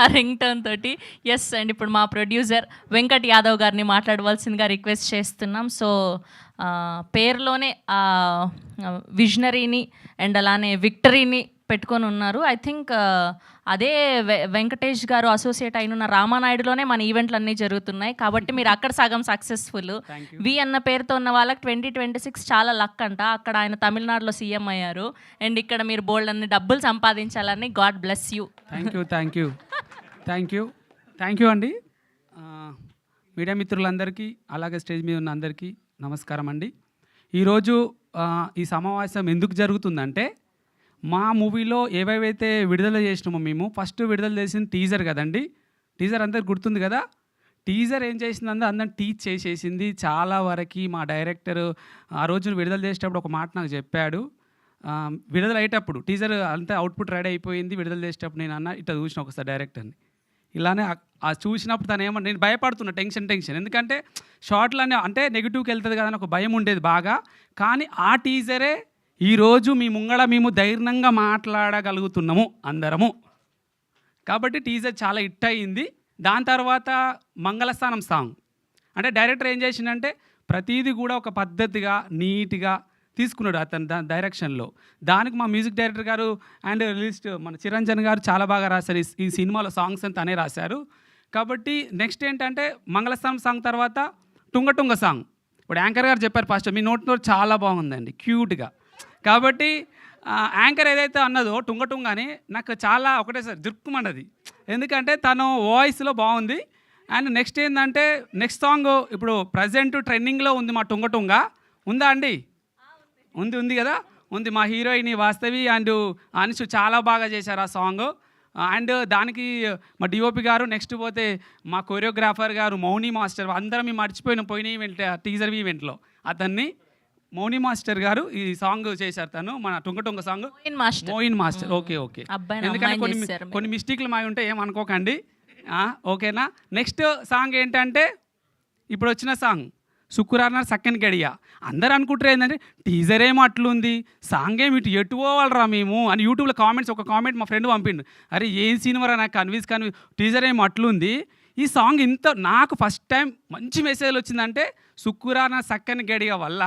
ఆ ring tone తోటి. Yes and ఇప్పుడు మా ప్రొడ్యూసర్ వెంకట్ యాదవ్ గారిని మాట్లాడవలసిందిగా రిక్వెస్ట్ చేస్తున్నాం. సో పేరులోనే విజనరీని అండ్ అలానే విక్టరీని పెట్టుకొని ఉన్నారు. ఐ థింక్ అదే వెంకటేష్ గారు అసోసియేట్ అయిన రామానాయుడులోనే మన ఈవెంట్లు అన్నీ జరుగుతున్నాయి. కాబట్టి మీరు అక్కడ సగం సక్సెస్ఫుల్. వి అన్న పేరుతో ఉన్న వాళ్ళకి 2026 చాలా లక్ అంట. అక్కడ ఆయన తమిళనాడులో సీఎం అయ్యారు. అండ్ ఇక్కడ మీరు బోల్డ్ అన్ని డబ్బులు సంపాదించాలని God bless you. Thank you అండి. మీడియా మిత్రులందరికీ అలాగే స్టేజ్ మీద ఉన్న అందరికీ నమస్కారం అండి. ఈరోజు ఈ సమావేశం ఎందుకు జరుగుతుందంటే మా మూవీలో ఏవేవైతే విడుదల చేసినామో మేము ఫస్ట్ విడుదల చేసిన టీజర్ కదండి. టీజర్ అందరికి గుర్తుంది కదా. టీజర్ ఏం చేసిందంటే అందరం టీచ్ చేసేసింది. చాలా వరకు మా డైరెక్టర్ ఆ రోజు విడుదల చేసేటప్పుడు ఒక మాట నాకు చెప్పాడు. విడుదల అయ్యేటప్పుడు టీజర్ అంతా అవుట్పుట్ రెడీ అయిపోయింది. విడుదల చేసేటప్పుడు నేను అన్న ఇట్లా చూసిన ఒకసారి డైరెక్టర్ని ఇలానే చూసినప్పుడు తను ఏమన్నా నేను భయపడుతున్నా టెన్షన్ ఎందుకంటే షార్ట్లనే అంటే నెగిటివ్కి వెళ్తుంది కదా అని ఒక భయం ఉండేది బాగా. కానీ ఆ టీజరే ఈరోజు మీ ముంగళ మేము ధైర్యంగా మాట్లాడగలుగుతున్నాము అందరము. కాబట్టి టీజర్ చాలా హిట్ అయ్యింది. దాని తర్వాత మంగళస్థానం సాంగ్ అంటే డైరెక్టర్ ఏం చేసిందంటే ప్రతిదీ కూడా ఒక పద్ధతిగా నీట్గా తీసుకున్నాడు అతను డైరెక్షన్లో. దానికి మా మ్యూజిక్ డైరెక్టర్ గారు అండ్ రిలీజ్డ్ మన చిరంజన్ గారు చాలా బాగా రాశారు. ఈ సినిమాలో సాంగ్స్ అని తనే రాశారు. కాబట్టి నెక్స్ట్ ఏంటంటే మంగళస్థానం సాంగ్ తర్వాత టుంగ సాంగ్. ఇప్పుడు యాంకర్ గారు చెప్పారు ఫస్ట్ మీ నోట్ చాలా బాగుందండి క్యూట్గా. కాబట్టి యాంకర్ ఏదైతే అన్నదో టుంగ అని నాకు చాలా ఒకటేసారి దిక్కుమన్నది. ఎందుకంటే తను వాయిస్లో బాగుంది. అండ్ నెక్స్ట్ ఏంటంటే నెక్స్ట్ సాంగ్ ఇప్పుడు ప్రజెంట్ ట్రెండింగ్లో ఉంది మా టుంగ ఉందా అండి? ఉంది కదా. ఉంది మా హీరోయిన్ వాస్తవి అండ్ అనుషు చాలా బాగా చేశారు ఆ సాంగ్. అండ్ దానికి మా డిఓపి గారు నెక్స్ట్ పోతే మా కొరియోగ్రాఫర్ గారు మౌని మాస్టర్ అందరం మేము పోయిన ఈవెంట్ టీజర్ ఈవెంట్లో అతన్ని మౌని మాస్టర్ గారు ఈ సాంగ్ చేశారు. తను మన టుంగ సాంగ్ మోయిన్ మాస్టర్. ఓకే ఎందుకంటే కొన్ని మిస్టేక్లు మావి ఉంటే ఏమనుకోకండి. ఓకేనా. నెక్స్ట్ సాంగ్ ఏంటంటే ఇప్పుడు వచ్చిన సాంగ్ శుక్రవారం సెకండ్ గడియ. అందరు అనుకుంటారు ఏంటంటే టీజర్ ఏమో అట్లుంది సాంగ్ ఏమి ఎటు పోవాలరా మేము అని యూట్యూబ్లో ఒక కామెంట్ మా ఫ్రెండ్ పంపిండు. అరే ఏం సినిమారా నాకు కన్వీన్స్ టీజర్ ఏమో అట్లుంది. ఈ సాంగ్ ఇంత నాకు ఫస్ట్ టైం మంచి మెసేజ్ వచ్చిందంటే శుక్రవారం సెకండ్ గడియ వల్ల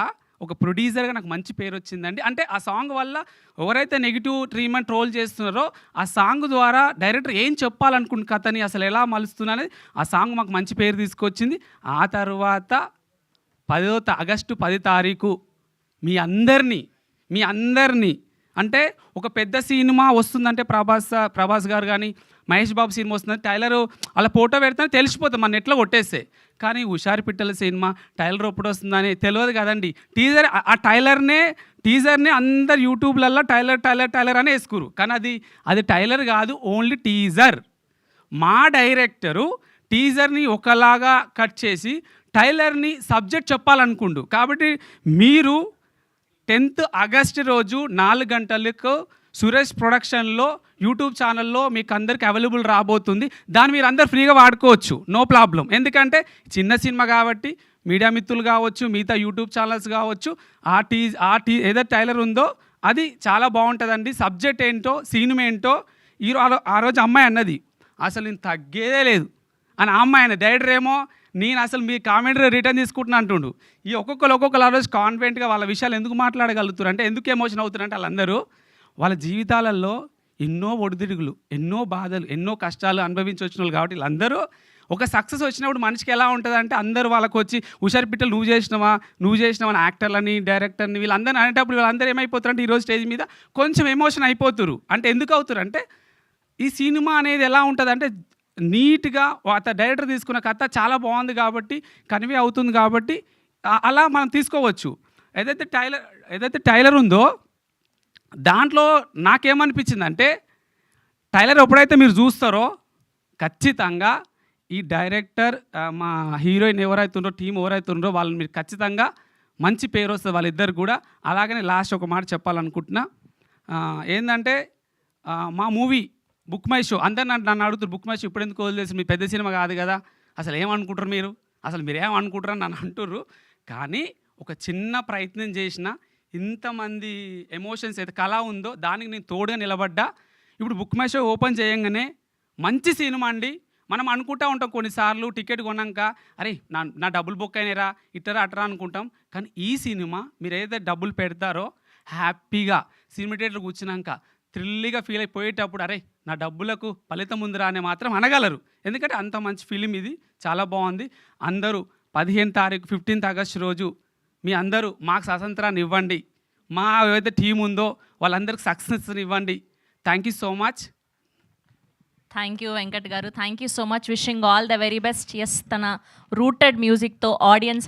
ఒక ప్రొడ్యూసర్గా నాకు మంచి పేరు వచ్చిందండి. అంటే ఆ సాంగ్ వల్ల ఎవరైతే నెగిటివ్ ట్రీట్మెంట్ ట్రోల్ చేస్తున్నారో ఆ సాంగ్ ద్వారా డైరెక్టర్ ఏం చెప్పాలనుకుంటు కథని అసలు ఎలా మలుస్తున్నా అనేది ఆ సాంగ్ మాకు మంచి పేరు తీసుకొచ్చింది. ఆ తర్వాత ఆగస్టు 10 తారీఖు మీ అందరినీ అంటే ఒక పెద్ద సినిమా వస్తుందంటే ప్రభాస్ గారు కానీ మహేష్ బాబు సినిమా వస్తుందంటే టైలర్ అలా ఫోటో పెడితేనే తెలిసిపోతుంది మన నెట్లో కొట్టేస్తే. కానీ హుషారు పిట్టల సినిమా టైలర్ ఎప్పుడు వస్తుందని తెలియదు కదండి. ఆ టీజర్నే అందరు యూట్యూబ్లలో టైలర్ అని వేసుకురు. కానీ అది టైలర్ కాదు, ఓన్లీ టీజర్. మా డైరెక్టరు టీజర్ని ఒకలాగా కట్ చేసి టైలర్ని సబ్జెక్ట్ చెప్పాలనుకుండు. కాబట్టి మీరు 10th ఆగస్ట్ రోజు 4 గంటలకు సురేష్ ప్రొడక్షన్లో యూట్యూబ్ ఛానల్లో మీకు అందరికి అవైలబుల్ రాబోతుంది. దాన్ని మీరు అందరు ఫ్రీగా వాడుకోవచ్చు, నో ప్రాబ్లం. ఎందుకంటే చిన్న సినిమా కాబట్టి మీడియా మిత్రులు కావచ్చు, మిగతా యూట్యూబ్ ఛానల్స్ కావచ్చు, ఏదైతే టైలర్ ఉందో అది చాలా బాగుంటుందండి. సబ్జెక్ట్ ఏంటో సినిమా ఏంటో ఆ రోజు అమ్మాయి అన్నది అసలు నేను తగ్గేదే లేదు అని. ఆ అమ్మాయి అన్న డైరెక్టర్ ఏమో నేను అసలు మీ కామెంటరీ రిటర్న్ తీసుకుంటున్నా అంటుండు. ఈ ఒక్కొక్కరు ఆ రోజు కాన్ఫిడెంట్గా వాళ్ళ విషయాలు ఎందుకు మాట్లాడగలుగుతారు అంటే ఎందుకు ఎమోషన్ అవుతారంటే వాళ్ళందరూ వాళ్ళ జీవితాలలో ఎన్నో ఒడిదుడుగులు, ఎన్నో బాధలు, ఎన్నో కష్టాలు అనుభవించి వచ్చిన వాళ్ళు. కాబట్టి వీళ్ళందరూ ఒక సక్సెస్ వచ్చినప్పుడు మనిషికి ఎలా ఉంటుంది అంటే అందరూ వాళ్ళకు వచ్చి హుషారు పిట్టలు నువ్వు చేసినావా అని యాక్టర్లని డైరెక్టర్ని వీళ్ళందరినీ అనేటప్పుడు వీళ్ళందరూ ఏమైపోతారంటే ఈరోజు స్టేజ్ మీద కొంచెం ఎమోషన్ అయిపోతారు. అంటే ఎందుకు అవుతారు అంటే ఈ సినిమా అనేది ఎలా ఉంటుంది అంటే నీట్గా డైరెక్టర్ తీసుకున్న కథ చాలా బాగుంది కాబట్టి కన్వే అవుతుంది కాబట్టి అలా మనం తీసుకోవచ్చు. ఏదైతే టైలర్ ఉందో దాంట్లో నాకేమనిపించిందంటే టైలర్ ఎప్పుడైతే మీరు చూస్తారో ఖచ్చితంగా ఈ డైరెక్టర్ మా హీరోయిన్ ఎవరైతే ఉందో టీం ఎవరైతే ఉందో వాళ్ళని మీరు ఖచ్చితంగా మంచి పేరు వస్తుంది వాళ్ళిద్దరు కూడా. అలాగనే లాస్ట్ ఒక మాట చెప్పాలనుకుంటున్నా ఏంటంటే మా మూవీ బుక్ మై షో అందరు నన్ను అడుగుతారు బుక్ మై షో ఇప్పుడు ఎందుకు వదిలేసి మీ పెద్ద సినిమా కాదు కదా అసలు ఏమనుకుంటారు మీరు ఏమనుకుంటారని నన్ను అంటుర్రు. కానీ ఒక చిన్న ప్రయత్నం చేసిన ఇంతమంది ఎమోషన్స్ అయితే కళ ఉందో దానికి నేను తోడుగా నిలబడ్డా. ఇప్పుడు బుక్ మై షో ఓపెన్ చేయంగానే మంచి సినిమా అండి. మనం అనుకుంటా ఉంటాం కొన్నిసార్లు టికెట్ కొన్నాక అరే నా డబ్బులు బుక్ అయినారా ఇట్టరా అట్టరా అనుకుంటాం. కానీ ఈ సినిమా మీరు ఏదైతే డబ్బులు పెడతారో హ్యాపీగా సినిమా థియేటర్లో కూర్చున్నాక థ్రిల్లీగా ఫీల్ అయిపోయేటప్పుడు అరే నా డబ్బులకు ఫలితం ఉందిరా అని మాత్రం అనగలరు. ఎందుకంటే అంత మంచి ఫిలిం ఇది, చాలా బాగుంది. అందరూ 15 తారీఖు 15th ఆగస్ట్ రోజు మీ అందరూ మాకు స్వాతంత్రాన్ని ఇవ్వండి. మా ఏదైతే టీం ఉందో వాళ్ళందరికీ సక్సెస్ని ఇవ్వండి. Thank you so much. Thank you Venkat garu, thank you so much. Wishing all the very best. Yes, తన రూటెడ్ మ్యూజిక్తో ఆడియన్స్